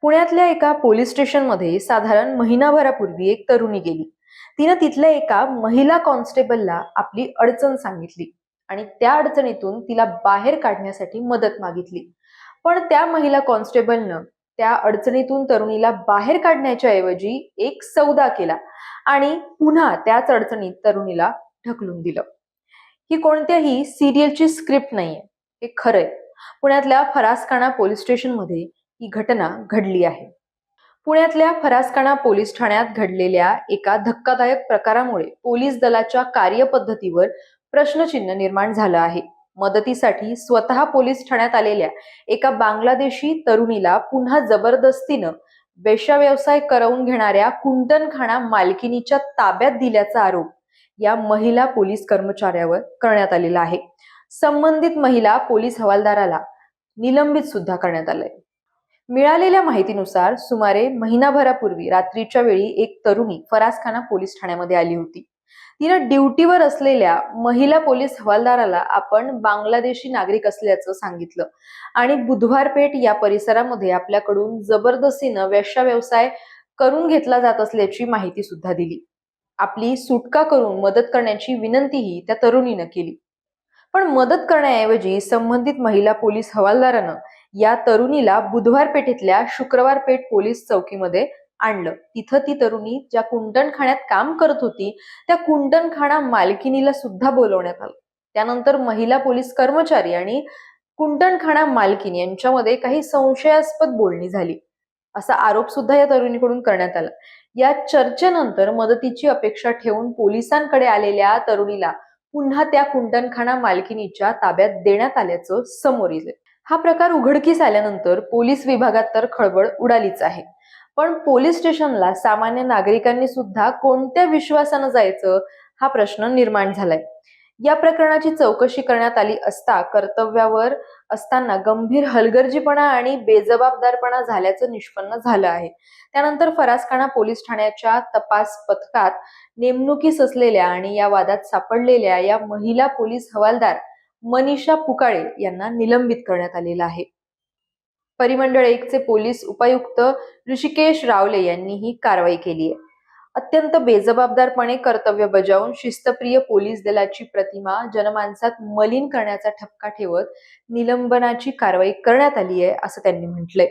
पुण्यातल्या एका पोलीस स्टेशनमध्ये साधारण महिनाभरापूर्वी एक तरुणी गेली. तिनं तिथल्या एका महिला कॉन्स्टेबलला आपली अडचण सांगितली आणि त्या अडचणीतून तिला बाहेर काढण्यासाठी मदत मागितली. पण त्या महिला कॉन्स्टेबलनं त्या अडचणीतून तरुणीला बाहेर काढण्याच्या ऐवजी एक सौदा केला आणि पुन्हा त्याच अडचणीत तरुणीला ढकलून दिलं. ही कोणत्याही सिरियलची स्क्रिप्ट नाहीये, हे खरंय. पुण्यातल्या फरासखाना पोलीस स्टेशनमध्ये ही घटना घडली आहे. पुण्यातल्या फरासखाना पोलीस ठाण्यात घडलेल्या एका धक्कादायक प्रकारामुळे पोलीस दलाच्या कार्यपद्धतीवर प्रश्नचिन्ह निर्माण झालं आहे. मदतीसाठी स्वतः पोलीस ठाण्यात आलेल्या एका बांगलादेशी तरुणीला पुन्हा जबरदस्तीनं वेश्याव्यवसाय करवून घेणाऱ्या कुंटनखाना मालकिनीच्या ताब्यात दिल्याचा आरोप या महिला पोलीस कर्मचाऱ्यावर करण्यात आलेला आहे. संबंधित महिला पोलीस हवालदाराला निलंबित सुद्धा करण्यात आलंय. मिळालेल्या माहितीनुसार सुमारे महिनाभरापूर्वी रात्रीच्या वेळी एक तरुणी फरासखाना पोलीस ठाण्यामध्ये आली होती. तिनं ड्युटीवर असलेल्या महिला पोलीस हवालदाराला आपण बांगलादेशी नागरिक असल्याचं सांगितलं आणि बुधवार पेठ या परिसरामध्ये आपल्याकडून जबरदस्तीनं वेश्या व्यवसाय करून घेतला जात असल्याची माहिती सुद्धा दिली. आपली सुटका करून मदत करण्याची विनंतीही त्या तरुणीनं केली. पण मदत करण्याऐवजी संबंधित महिला पोलीस हवालदारानं या तरुणीला बुधवार पेठेतल्या शुक्रवार पेठ पोलीस चौकीमध्ये आणलं. तिथं ती तरुणी ज्या कुंटनखान्यात काम करत होती त्या कुंटनखाना मालकिनीला सुद्धा बोलवण्यात आलं. त्यानंतर महिला पोलीस कर्मचारी आणि कुंटनखाना मालकीन यांच्यामध्ये काही संशयास्पद बोलणी झाली असा आरोप सुद्धा या तरुणीकडून करण्यात आला. या चर्चेनंतर मदतीची अपेक्षा ठेवून पोलिसांकडे आलेल्या तरुणीला पुन्हा त्या कुंटनखाना मालकिनीच्या ताब्यात देण्यात आल्याचं समोर येईल. हा प्रकार उघडकीस आल्यानंतर पोलीस विभागात तर खळबळ उडालीच आहे. पण पोलीस स्टेशनला सामान्य नागरिकांनी सुद्धा कोणत्या विश्वासानं जायचं हा प्रश्न निर्माण झालाय. या प्रकरणाची चौकशी करण्यात आली असता कर्तव्यावर असताना गंभीर हलगर्जीपणा आणि बेजबाबदारपणा झाल्याचं निष्पन्न झालं आहे. त्यानंतर फरासखाना पोलीस ठाण्याच्या तपास पथकात नेमणुकीस असलेल्या आणि या वादात सापडलेल्या या महिला पोलीस हवालदार मनीषा पुकाळे यांना निलंबित करण्यात आलेलं आहे. परिमंडळ 1 चे पोलीस उपायुक्त ऋषिकेश रावले यांनी ही कारवाई केली आहे. अत्यंत बेजबाबदारपणे कर्तव्य बजावून शिस्तप्रिय पोलीस दलाची प्रतिमा जनमानसात मलिन करण्याचा ठपका ठेवत निलंबनाची कारवाई करण्यात आली आहे असं त्यांनी म्हटलंय.